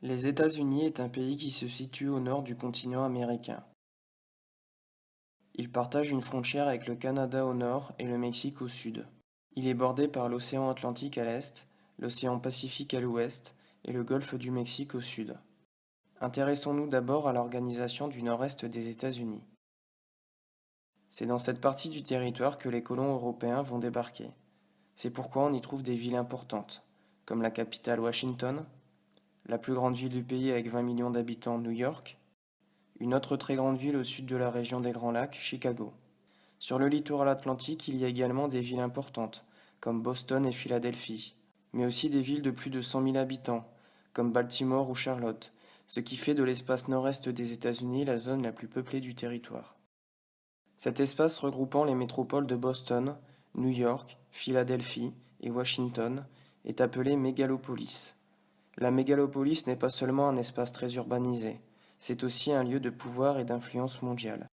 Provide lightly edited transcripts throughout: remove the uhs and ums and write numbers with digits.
Les États-Unis est un pays qui se situe au nord du continent américain. Il partage une frontière avec le Canada au nord et le Mexique au sud. Il est bordé par l'océan Atlantique à l'est, l'océan Pacifique à l'ouest et le golfe du Mexique au sud. Intéressons-nous d'abord à l'organisation du nord-est des États-Unis. C'est dans cette partie du territoire que les colons européens vont débarquer. C'est pourquoi on y trouve des villes importantes, comme la capitale Washington, la plus grande ville du pays avec 20 millions d'habitants, New York, une autre très grande ville au sud de la région des Grands Lacs, Chicago. Sur le littoral atlantique, il y a également des villes importantes, comme Boston et Philadelphie, mais aussi des villes de plus de 100 000 habitants, comme Baltimore ou Charlotte, ce qui fait de l'espace nord-est des États-Unis la zone la plus peuplée du territoire. Cet espace regroupant les métropoles de Boston, New York, Philadelphie et Washington est appelé mégalopolis. La mégalopolis n'est pas seulement un espace très urbanisé, c'est aussi un lieu de pouvoir et d'influence mondiale.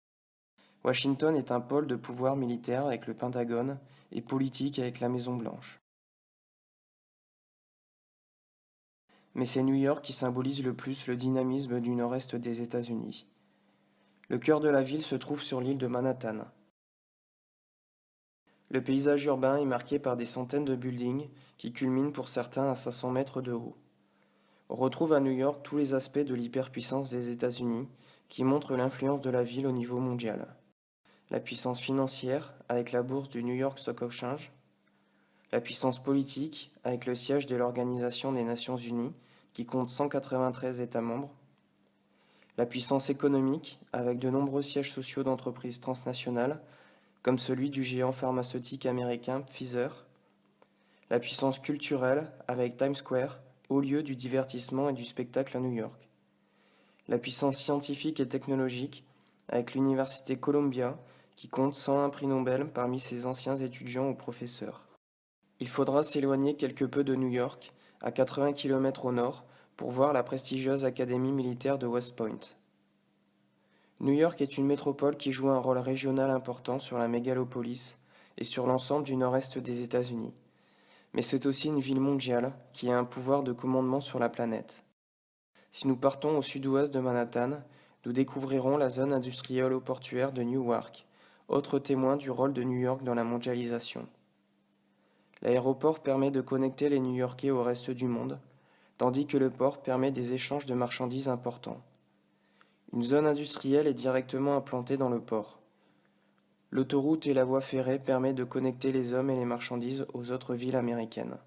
Washington est un pôle de pouvoir militaire avec le Pentagone et politique avec la Maison-Blanche. Mais c'est New York qui symbolise le plus le dynamisme du nord-est des États-Unis. Le cœur de la ville se trouve sur l'île de Manhattan. Le paysage urbain est marqué par des centaines de buildings qui culminent pour certains à 500 mètres de haut. On retrouve à New York tous les aspects de l'hyperpuissance des États-Unis qui montrent l'influence de la ville au niveau mondial. La puissance financière avec la bourse du New York Stock Exchange, la puissance politique avec le siège de l'Organisation des Nations Unies qui compte 193 États membres, la puissance économique avec de nombreux sièges sociaux d'entreprises transnationales comme celui du géant pharmaceutique américain Pfizer, la puissance culturelle avec Times Square, haut lieu du divertissement et du spectacle à New York, la puissance scientifique et technologique avec l'Université Columbia qui compte 101 prix Nobel parmi ses anciens étudiants ou professeurs. Il faudra s'éloigner quelque peu de New York, à 80 km au nord, pour voir la prestigieuse Académie militaire de West Point. New York est une métropole qui joue un rôle régional important sur la mégalopolis et sur l'ensemble du nord-est des États-Unis. Mais c'est aussi une ville mondiale qui a un pouvoir de commandement sur la planète. Si nous partons au sud-ouest de Manhattan, nous découvrirons la zone industrielle ou portuaire de Newark, autre témoin du rôle de New York dans la mondialisation. L'aéroport permet de connecter les New-Yorkais au reste du monde, tandis que le port permet des échanges de marchandises importants. Une zone industrielle est directement implantée dans le port. L'autoroute et la voie ferrée permettent de connecter les hommes et les marchandises aux autres villes américaines.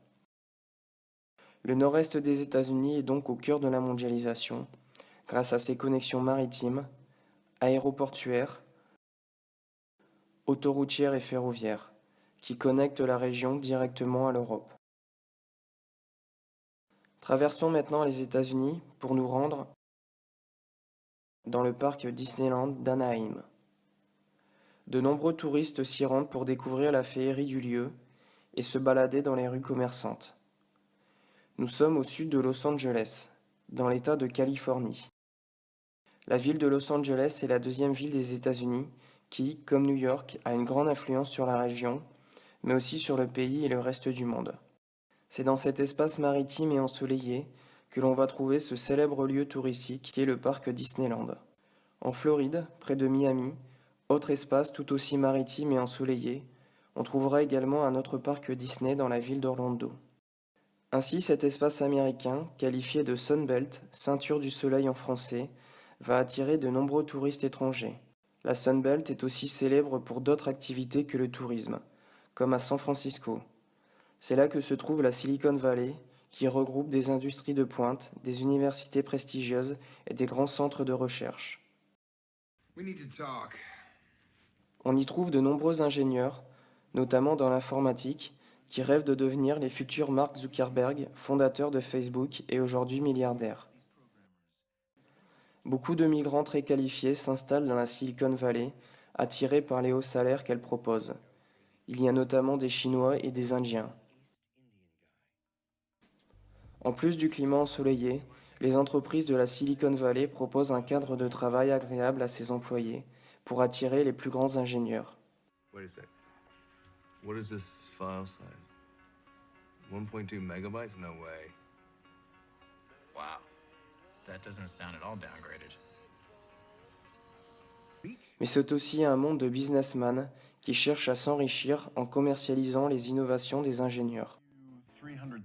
Le nord-est des États-Unis est donc au cœur de la mondialisation, grâce à ses connexions maritimes, aéroportuaires, autoroutières et ferroviaires, qui connectent la région directement à l'Europe. Traversons maintenant les États-Unis pour nous rendre dans le parc Disneyland d'Anaheim. De nombreux touristes s'y rendent pour découvrir la féerie du lieu et se balader dans les rues commerçantes. Nous sommes au sud de Los Angeles, dans l'État de Californie. La ville de Los Angeles est la deuxième ville des États-Unis qui, comme New York, a une grande influence sur la région, mais aussi sur le pays et le reste du monde. C'est dans cet espace maritime et ensoleillé que l'on va trouver ce célèbre lieu touristique qui est le parc Disneyland. En Floride, près de Miami, autre espace tout aussi maritime et ensoleillé, on trouvera également un autre parc Disney dans la ville d'Orlando. Ainsi, cet espace américain, qualifié de Sunbelt, ceinture du soleil en français, va attirer de nombreux touristes étrangers. La Sunbelt est aussi célèbre pour d'autres activités que le tourisme, comme à San Francisco. C'est là que se trouve la Silicon Valley, qui regroupe des industries de pointe, des universités prestigieuses et des grands centres de recherche. On y trouve de nombreux ingénieurs, notamment dans l'informatique, qui rêvent de devenir les futurs Mark Zuckerberg, fondateur de Facebook et aujourd'hui milliardaire. Beaucoup de migrants très qualifiés s'installent dans la Silicon Valley, attirés par les hauts salaires qu'elle propose. Il y a notamment des Chinois et des Indiens. En plus du climat ensoleillé, les entreprises de la Silicon Valley proposent un cadre de travail agréable à ses employés pour attirer les plus grands ingénieurs. Wait a sec. What is this file size? 1.2 megabytes? No way. Wow. That doesn't sound at all downgraded. Mais c'est aussi un monde de businessmen qui cherchent à s'enrichir en commercialisant les innovations des ingénieurs. $300,000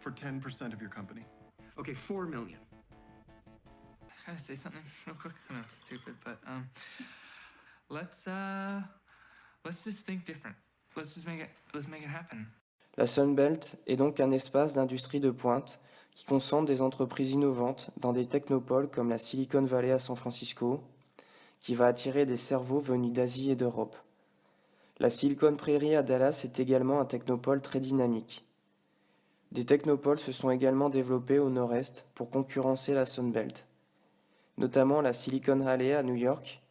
for 10% of your company. Okay, 4 million. Can I say something real quick? I know it's stupid, but let's just think different. Let's make it happen. La Sunbelt est donc un espace d'industrie de pointe qui concentre des entreprises innovantes dans des technopoles comme la Silicon Valley à San Francisco, qui va attirer des cerveaux venus d'Asie et d'Europe. La Silicon Prairie à Dallas est également un technopole très dynamique. Des technopoles se sont également développés au nord-est pour concurrencer la Sunbelt, notamment la Silicon Alley à New York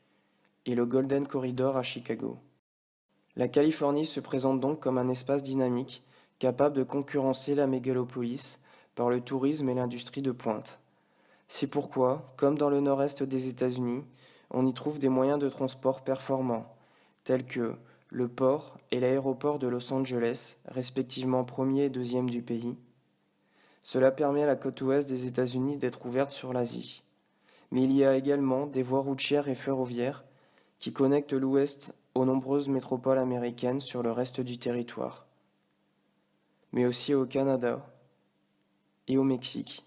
et le Golden Corridor à Chicago. La Californie se présente donc comme un espace dynamique capable de concurrencer la mégalopolis par le tourisme et l'industrie de pointe. C'est pourquoi, comme dans le nord-est des États-Unis, on y trouve des moyens de transport performants, tels que le port et l'aéroport de Los Angeles, respectivement premier et deuxième du pays. Cela permet à la côte ouest des États-Unis d'être ouverte sur l'Asie. Mais il y a également des voies routières et ferroviaires qui connectent l'ouest aux nombreuses métropoles américaines sur le reste du territoire, mais aussi au Canada et au Mexique.